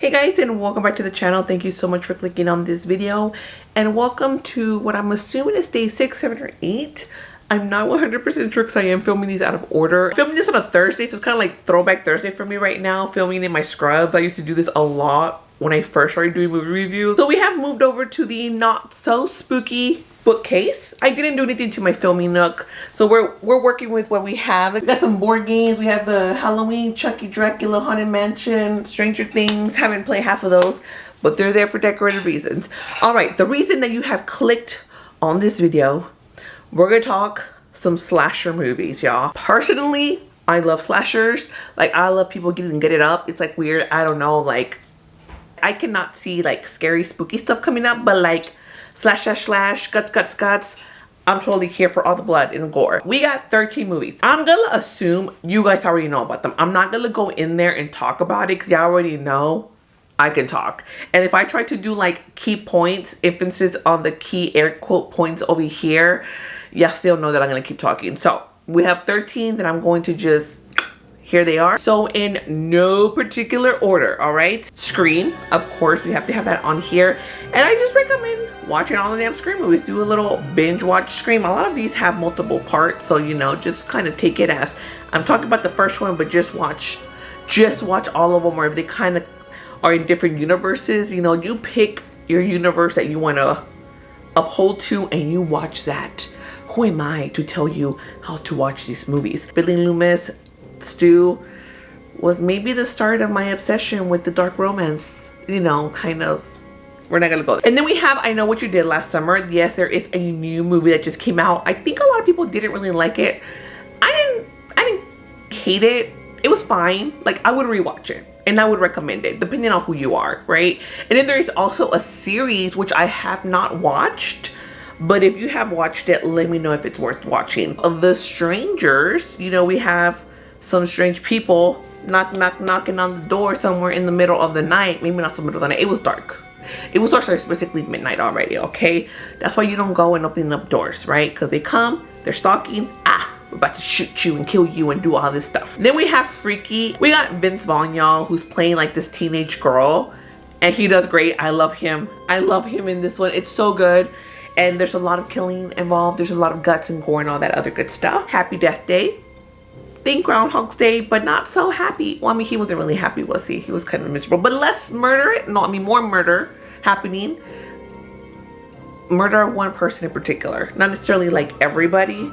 Hey guys, and welcome back to the channel. Thank you so much for clicking on this video, and welcome to what I'm assuming is day 6, 7, or 8. I'm not 100% sure because I am filming these out of order. I'm filming this on a Thursday, so it's kind of like throwback Thursday for me right now, filming in my scrubs. I used to do this a lot when I first started doing movie reviews. So we have moved over to the not so spooky bookcase. I didn't do anything to my filming nook, so we're working with what we have. We got some board games. We have the Halloween, Chucky, Dracula, Haunted Mansion, Stranger Things. Haven't played half of those, but they're there for decorative reasons. All right, the reason that you have clicked on this video, we're gonna talk some slasher movies, y'all. Personally, I love slashers. Like, I love people getting it up. It's like weird, I don't know, like I cannot see like scary spooky stuff coming up, but like slash, guts, I'm totally here for all the blood and the gore. We got 13 movies. I'm gonna assume you guys already know about them. I'm not gonna go in there and talk about it because y'all already know I can talk. And if I try to do like key points, emphasis on the key air quote points over here, y'all still know that I'm gonna keep talking. So we have 13 that I'm going to just, here they are. So in no particular order, all right? Scream, of course, we have to have that on here. And I just recommend watching all the damn Scream movies. Do a little binge watch Scream. A lot of these have multiple parts, so you know, just kind of take it as I'm talking about the first one, but just watch all of them, or if they kind of are in different universes, you know, you pick your universe that you want to uphold to and you watch that. Who am I to tell you how to watch these movies? Billy Loomis, Stu was maybe the start of my obsession with the dark romance, you know, kind of. We're not gonna go there. And then we have I Know What You Did Last Summer. Yes, there is a new movie that just came out. I think a lot of people didn't really like it. I didn't hate it. It was fine. Like, I would rewatch it and I would recommend it depending on who you are, right? And then there is also a series which I have not watched, but if you have watched it, let me know if it's worth watching. Of The Strangers, you know, we have some strange people knocking on the door somewhere in the middle of the night. Maybe not the middle of the night. It was dark. It was also basically midnight already, okay? That's why you don't go and open up doors, right? Because they come, they're stalking. We're about to shoot you and kill you and do all this stuff. Then we have Freaky. We got Vince Vaughn, y'all, who's playing like this teenage girl. And he does great. I love him. I love him in this one. It's so good. And there's a lot of killing involved. There's a lot of guts and gore and all that other good stuff. Happy Death Day. Think Groundhog's Day, but not so happy. Well, I mean, he wasn't really happy, was he? He was kind of miserable. But less murder. No, I mean, more murder happening. Murder of one person in particular. Not necessarily like everybody.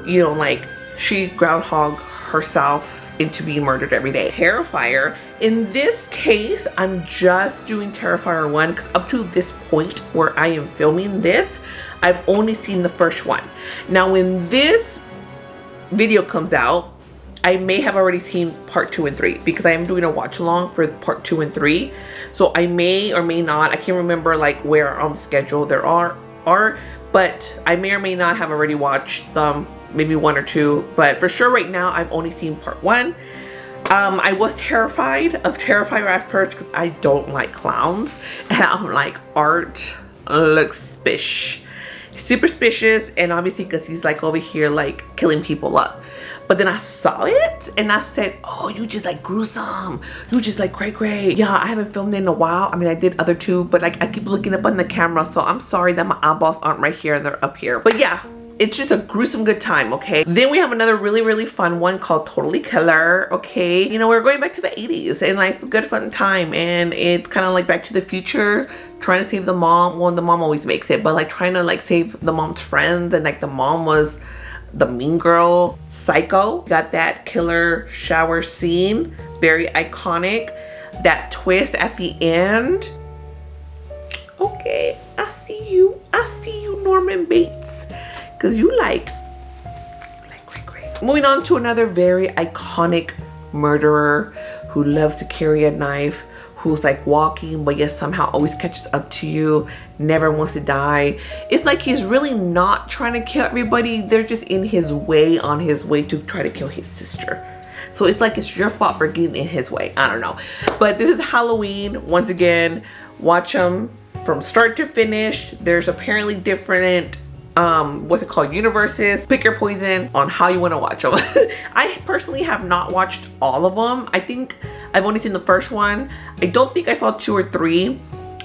You know, like she groundhog herself into being murdered every day. Terrifier. In this case, I'm just doing Terrifier 1 because up to this point where I am filming this, I've only seen the first one. Now, when this video comes out, I may have already seen part 2 and 3 because I am doing a watch along for part 2 and 3. So I may or may not, I can't remember like where on the schedule there are, but I may or may not have already watched maybe 1 or 2, but for sure right now I've only seen part 1. I was terrified of Terrifier at first because I don't like clowns, and I'm like, art looks super suspicious, and obviously because he's like over here like killing people up. But then I saw it and I said, oh, you just like gruesome, you just like great. Yeah, I haven't filmed in a while. I mean, I did other 2, but like I keep looking up on the camera, so I'm sorry that my eyeballs aren't right here and they're up here. But yeah, it's just a gruesome good time, okay? Then we have another really fun one called Totally Killer, okay? You know, we're going back to the 80s and like a good fun time, and it's kind of like Back to the Future, trying to save the mom. Well, the mom always makes it, but like trying to like save the mom's friends, and like the mom was the mean girl. Psycho, got that killer shower scene, very iconic. That twist at the end. Okay, I see you, Norman Bates. Because you like great. Moving on to another very iconic murderer who loves to carry a knife, who's like walking but yet somehow always catches up to you, never wants to die. It's like he's really not trying to kill everybody. They're just in his way, on his way to try to kill his sister. So it's like it's your fault for getting in his way. I don't know. But this is Halloween. Once again, watch them from start to finish. There's apparently different what's it called, universes. Pick your poison on how you want to watch them. I personally have not watched all of them. I think I've only seen the first one. I don't think I saw 2 or 3,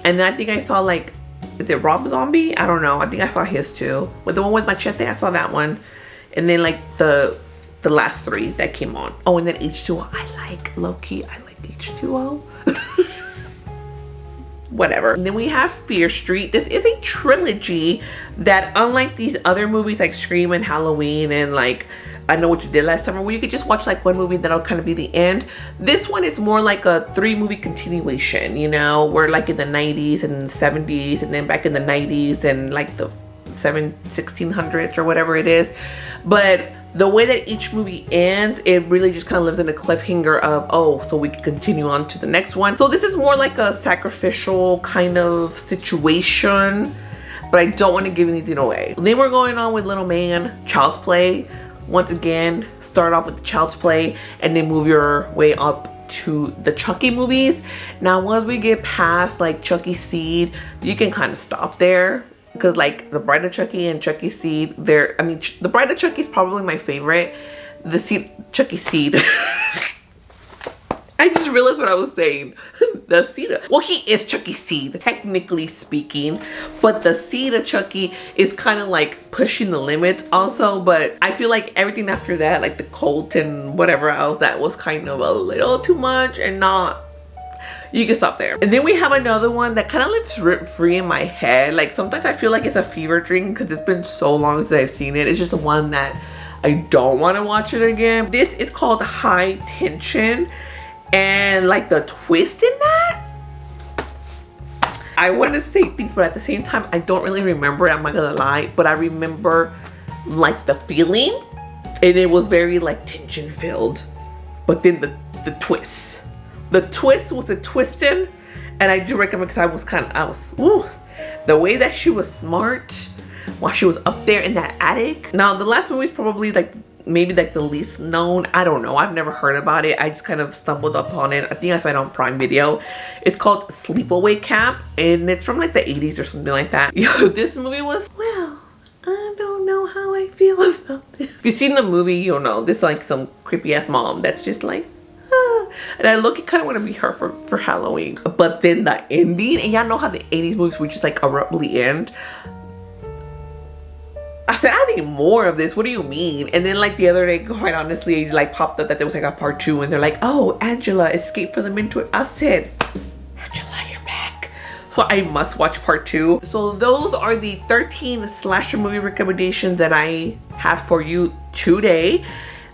and then I think I saw, like, is it Rob Zombie? I don't know. I think I saw his too. But the one with Machete, I saw that one. And then, like, the last 3 that came on. Oh, and then H2O. I like, low-key, I like H2O. Whatever. And then we have Fear Street. This is a trilogy that, unlike these other movies like Scream and Halloween and like I Know What You Did Last Summer, where you could just watch like one movie that'll kind of be the end, this one is more like a 3-movie continuation, you know. We're like in the 90s and 70s and then back in the 90s and like the 1600s or whatever it is. But the way that each movie ends, it really just kind of lives in a cliffhanger of, oh, so we can continue on to the next one. So this is more like a sacrificial kind of situation, but I don't want to give anything away. Then we're going on with Little Man, Child's Play. Once again, start off with the Child's Play and then move your way up to the Chucky movies. Now, once we get past like Chucky Seed, you can kind of stop there. Because like the Bride of Chucky and Chucky Seed, the Bride of Chucky is probably my favorite. The Chucky Seed. I just realized what I was saying. The Seed. Well, he is Chucky Seed, technically speaking. But the Seed of Chucky is kind of like pushing the limits also. But I feel like everything after that, like the cult and whatever else, that was kind of a little too much and not. You can stop there. And then we have another one that kind of lives rent-free in my head. Like sometimes I feel like it's a fever dream because it's been so long since I've seen it. It's just the one that I don't want to watch it again. This is called High Tension. And like the twist in that, I want to say things, but at the same time, I don't really remember it. I'm not gonna lie, but I remember like the feeling, and it was very like tension filled. But then the twist. The twist was a twisting, and I do recommend because the way that she was smart while she was up there in that attic. Now, the last movie is probably like maybe like the least known. I don't know. I've never heard about it. I just kind of stumbled upon it. I think I saw it on Prime Video. It's called Sleepaway Camp, and it's from like the 80s or something like that. Yo, this movie was, well, I don't know how I feel about this. If you've seen the movie, you'll know. This is like some creepy ass mom that's just like, and I kind of want to be her for Halloween. But then the ending, and y'all know how the 80s movies would just like abruptly end. I said, I need more of this. What do you mean? And then like the other day, quite honestly, it like popped up that there was like a part 2, and they're like, oh, Angela escaped from the mentor. I said, Angela, you're back. So I must watch part 2. So those are the 13 slasher movie recommendations that I have for you today.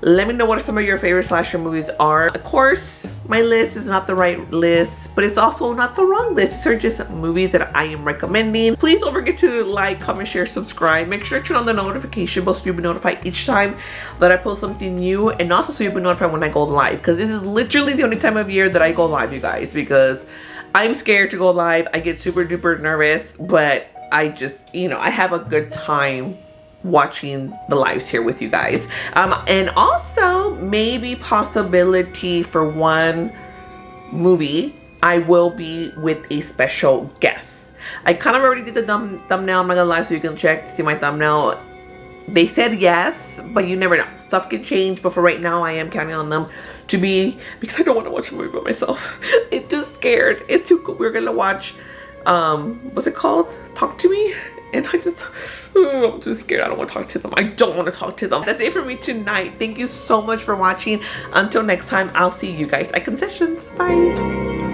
Let me know what some of your favorite slasher movies are. Of course, my list is not the right list, but it's also not the wrong list. These are just movies that I am recommending. Please don't forget to like, comment, share, subscribe. Make sure to turn on the notification bell so you'll be notified each time that I post something new, and also so you'll be notified when I go live, because this is literally the only time of year that I go live, you guys, because I'm scared to go live. I get super duper nervous, but I just, you know, I have a good time watching the lives here with you guys. And also maybe possibility for one movie I will be with a special guest. I kind of already did the thumbnail. I'm not gonna lie, so you can check to see my thumbnail. They said yes, but you never know, stuff can change. But for right now, I am counting on them to be, because I don't want to watch a movie by myself. It's just scared. It's too cool. We're gonna watch what's it called, Talk to Me. And I'm too scared. I don't want to talk to them. I don't want to talk to them. That's it for me tonight. Thank you so much for watching. Until next time, I'll see you guys at concessions. Bye.